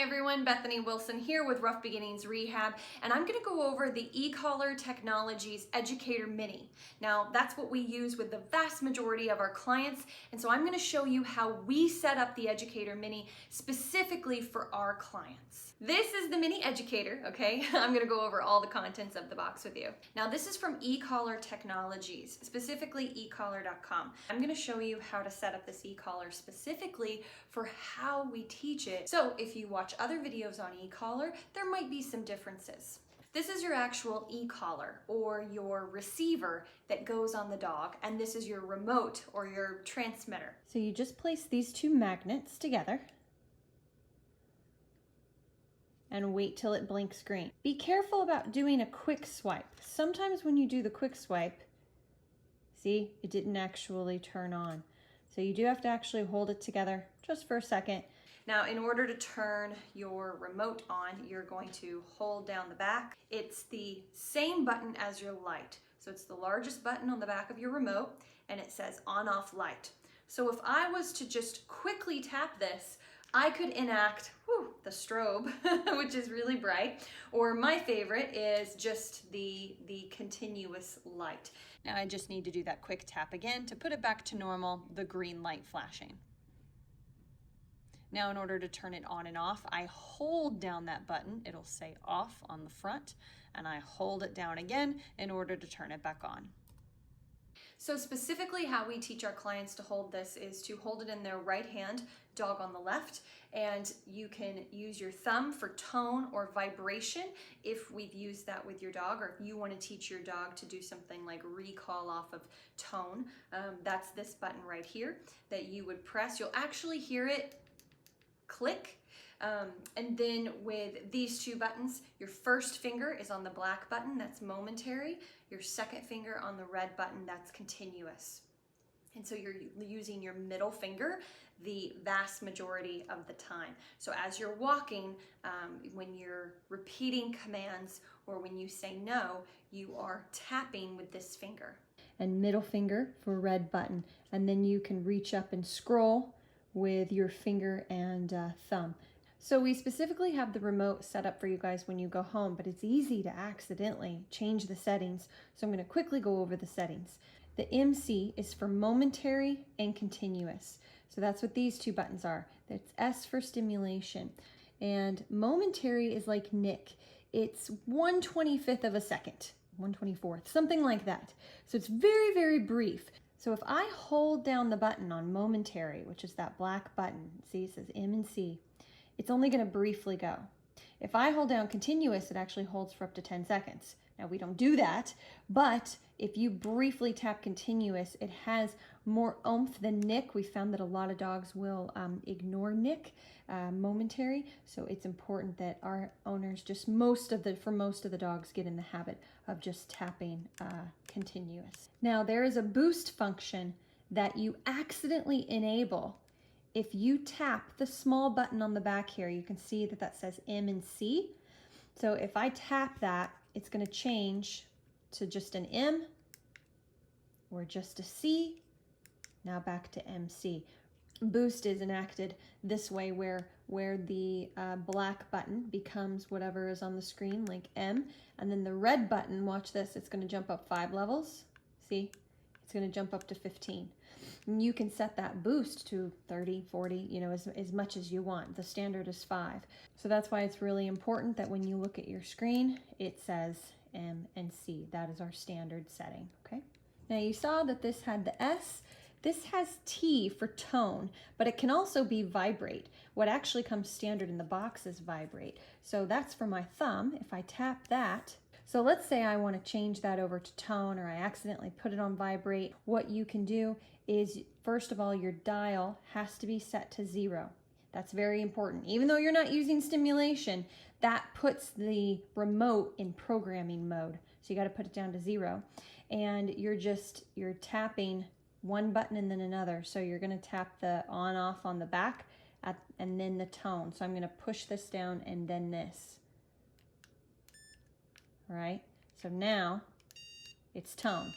everyone, Bethany Wilson here with Ruff Beginnings Rehab, and I'm going to go over the Ecollar Technologies Educator Mini. Now, that's what we use with the vast majority of our clients, and so I'm going to show you how we set up the Educator Mini specifically for our clients. This is the Mini Educator, okay? I'm going to go over all the contents of the box with you. Now, this is from Ecollar Technologies, specifically ecollar.com. I'm going to show you how to set up this e-collar specifically for how we teach it. So if you watch other videos on e-collar, there might be some differences. This is your actual e-collar or your receiver that goes on the dog, and this is your remote or your transmitter. So you just place these two magnets together and wait till it blinks green. Be careful about doing a quick swipe. Sometimes when you do the quick swipe, see, it didn't actually turn on. So you do have to actually hold it together just for a second. Now, in order to turn your remote on, you're going to hold down the back. It's the same button as your light. So it's the largest button on the back of your remote, and it says on-off light. So if I was to just quickly tap this, I could enact the strobe, which is really bright, or my favorite is just the continuous light. Now I just need to do that quick tap again to put it back to normal, the green light flashing. Now in order to turn it on and off, I hold down that button. It'll say off on the front, and I hold it down again in order to turn it back on. So specifically how we teach our clients to hold this is to hold it in their right hand, dog on the left, and you can use your thumb for tone or vibration if we've used that with your dog, or if you want to teach your dog to do something like recall off of tone. That's this button right here that you would press. You'll actually hear it click. And then with these two buttons, your first finger is on the black button, that's momentary. Your second finger on the red button, that's continuous. And so you're using your middle finger the vast majority of the time. So as you're walking, when you're repeating commands or when you say no, you are tapping with this finger. And middle finger for red button. And then you can reach up and scroll with your finger and thumb. So we specifically have the remote set up for you guys when you go home, but it's easy to accidentally change the settings. So I'm going to quickly go over the settings. The MC is for momentary and continuous. So that's what these two buttons are. That's S for stimulation. And momentary is like Nick. It's 1/25th of a second, 1/24th, something like that. So it's very, very brief. So if I hold down the button on momentary, which is that black button, see it says M and C, it's only going to briefly go. If I hold down continuous, it actually holds for up to 10 seconds. Now we don't do that, but if you briefly tap continuous, it has more oomph than Nick. We found that a lot of dogs will ignore Nick momentary, so it's important that our owners just for most of the dogs get in the habit of just tapping continuous. Now there is a boost function that you accidentally enable. If you tap the small button on the back here, you can see that that says M and C. So if I tap that, it's going to change to just an M or just a C, now back to MC. Boost is enacted this way where the black button becomes whatever is on the screen, like M, and then the red button, watch this, it's going to jump up 5 levels. See? It's going to jump up to 15. And you can set that boost to 30, 40, you know, as much as you want. The standard is 5. So that's why it's really important that when you look at your screen, it says M and C. That is our standard setting, okay? Now you saw that this had the S. This has T for tone, but it can also be vibrate. What actually comes standard in the box is vibrate. So that's for my thumb. If I tap that, so let's say I want to change that over to tone, or I accidentally put it on vibrate. What you can do is, first of all, your dial has to be set to 0. That's very important. Even though you're not using stimulation, that puts the remote in programming mode. So you got to put it down to 0. And you're tapping one button and then another. So you're going to tap the on off on the back and then the tone. So I'm going to push this down and then this. All right, so now it's tone.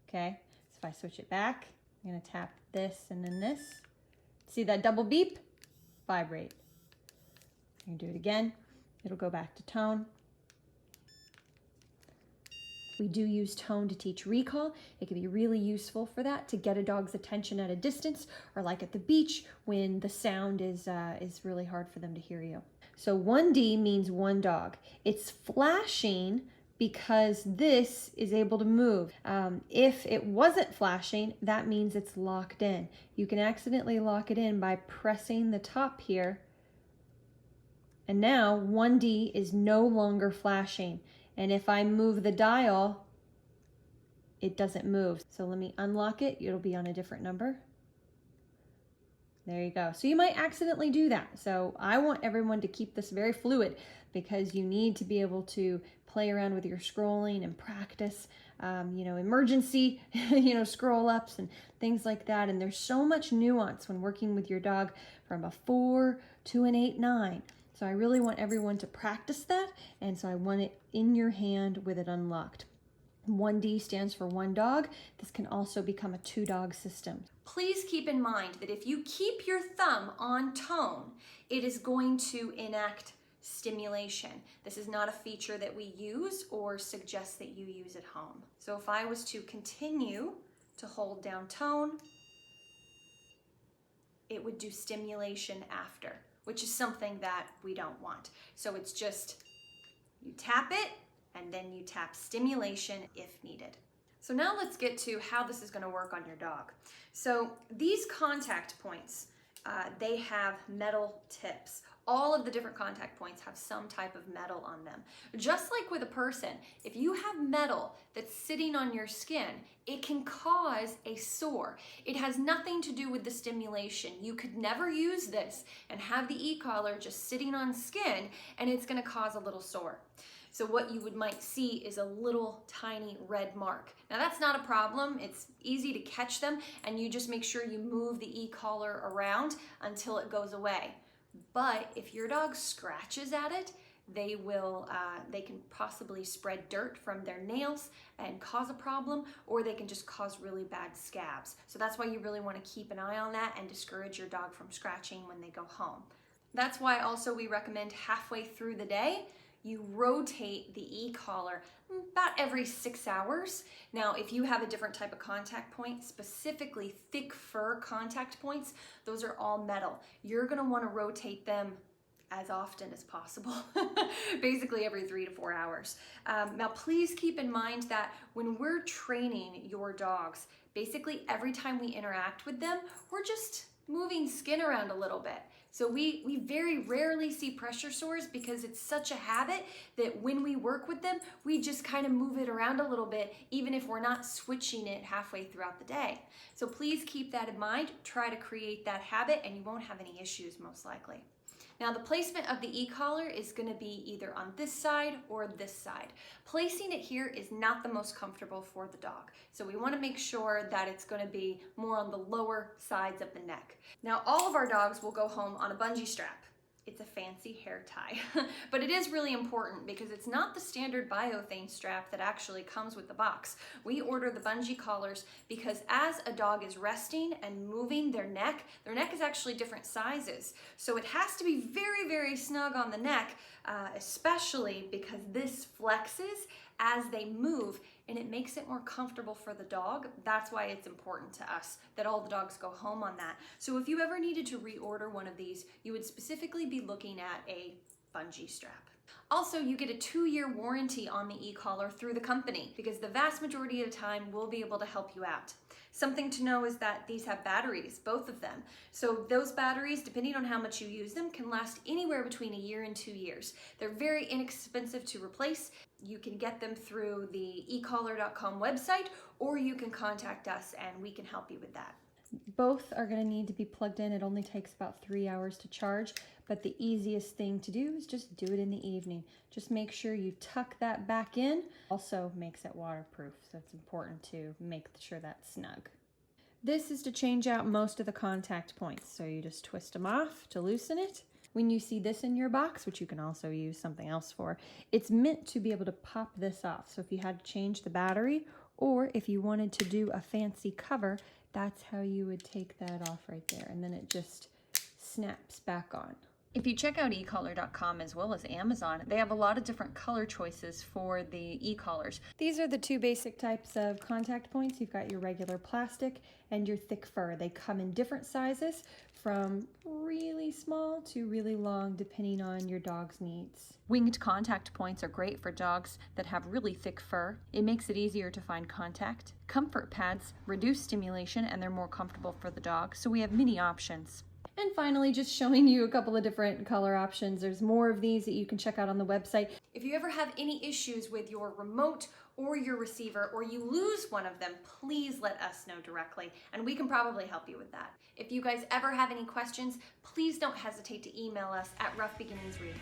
Okay, so if I switch it back, I'm going to tap this and then this. See that double beep? Vibrate. You do it again, it'll go back to tone. We do use tone to teach recall. It can be really useful for that, to get a dog's attention at a distance, or like at the beach when the sound is really hard for them to hear you. So 1D means one dog. It's flashing because this is able to move. If it wasn't flashing, that means it's locked in. You can accidentally lock it in by pressing the top here. And now 1D is no longer flashing. And if I move the dial, it doesn't move. So let me unlock it. It'll be on a different number. There you go. So you might accidentally do that. So I want everyone to keep this very fluid, because you need to be able to play around with your scrolling and practice, emergency, scroll ups and things like that. And there's so much nuance when working with your dog from a 4 to an 8, 9. So I really want everyone to practice that. And so I want it in your hand with it unlocked. 1D stands for one dog. This can also become a 2-dog system. Please keep in mind that if you keep your thumb on tone, it is going to enact stimulation. This is not a feature that we use or suggest that you use at home. So if I was to continue to hold down tone, it would do stimulation after, which is something that we don't want. So it's just, you tap it, and then you tap stimulation if needed. So now let's get to how this is going to work on your dog. So these contact points, they have metal tips. All of the different contact points have some type of metal on them. Just like with a person, if you have metal that's sitting on your skin, it can cause a sore. It has nothing to do with the stimulation. You could never use this and have the e-collar just sitting on skin, and it's going to cause a little sore. So what you might see is a little tiny red mark. Now that's not a problem. It's easy to catch them, and you just make sure you move the e-collar around until it goes away. But if your dog scratches at it, they can possibly spread dirt from their nails and cause a problem, or they can just cause really bad scabs. So that's why you really want to keep an eye on that and discourage your dog from scratching when they go home. That's why also we recommend halfway through the day, you rotate the e-collar about every 6 hours. Now, if you have a different type of contact point, specifically thick fur contact points, those are all metal. You're gonna wanna rotate them as often as possible, basically every 3 to 4 hours. Now, please keep in mind that when we're training your dogs, basically every time we interact with them, we're just moving skin around a little bit. So we very rarely see pressure sores because it's such a habit that when we work with them, we just kind of move it around a little bit, even if we're not switching it halfway throughout the day. So please keep that in mind. Try to create that habit and you won't have any issues most likely. Now the placement of the e-collar is going to be either on this side or this side. Placing it here is not the most comfortable for the dog. So we want to make sure that it's going to be more on the lower sides of the neck. Now all of our dogs will go home on a bungee strap. It's a fancy hair tie, but it is really important because it's not the standard biothane strap that actually comes with the box. We order the bungee collars because as a dog is resting and moving their neck is actually different sizes. So it has to be very, very snug on the neck, especially because this flexes as they move and it makes it more comfortable for the dog. That's why it's important to us that all the dogs go home on that. So if you ever needed to reorder one of these, you would specifically be looking at a bungee strap. Also, you get a 2-year warranty on the e-collar through the company because the vast majority of the time we'll be able to help you out. Something to know is that these have batteries, both of them. So those batteries, depending on how much you use them, can last anywhere between 1 year and 2 years. They're very inexpensive to replace. You can get them through the ecollar.com website, or you can contact us and we can help you with that. Both are going to need to be plugged in. It only takes about 3 hours to charge, but the easiest thing to do is just do it in the evening. Just make sure you tuck that back in. Also makes it waterproof, so it's important to make sure that's snug. This is to change out most of the contact points, so you just twist them off to loosen it. When you see this in your box, which you can also use something else for, it's meant to be able to pop this off. So if you had to change the battery, or if you wanted to do a fancy cover, that's how you would take that off right there. And then it just snaps back on. If you check out ecollar.com as well as Amazon, they have a lot of different color choices for the e-collars. These are the two basic types of contact points. You've got your regular plastic and your thick fur. They come in different sizes, from really small to really long, depending on your dog's needs. Winged contact points are great for dogs that have really thick fur. It makes it easier to find contact. Comfort pads reduce stimulation and they're more comfortable for the dog, so we have many options. And finally, just showing you a couple of different color options. There's more of these that you can check out on the website. If you ever have any issues with your remote or your receiver, or you lose one of them, please let us know directly, and we can probably help you with that. If you guys ever have any questions, please don't hesitate to email us at Ruff Beginnings Rehab.